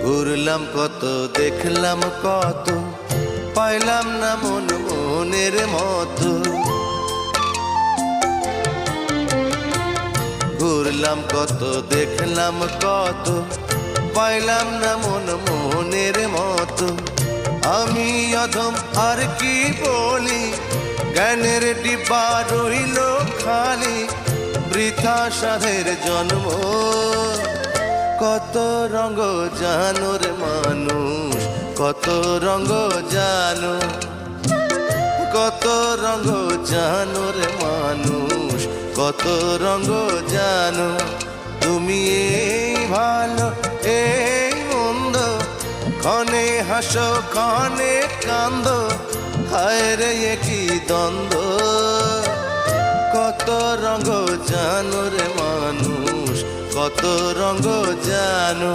ঘুরলাম কত, দেখলাম কত, পাইলাম না মন মনের মতো। ঘুরলাম কত, দেখলাম কত, পাইলাম না মন মনের মতো। আমি অধম আর কি বলি, জ্ঞানের ডিব্বা রইল খালি, বৃথা সাধের জন্ম। কত রঙ জানো রে মানুষ, কত রঙ জানো, কত রঙ জানো রে মানুষ, কত রঙ জানো। তুমি এই ভালো এই মন্দ, ক্ষণে হাসো ক্ষণে কান্দো, হায় রে কি দ্বন্দ্ব। কত রঙ জানো রে মানুষ, কত রঙ জানো।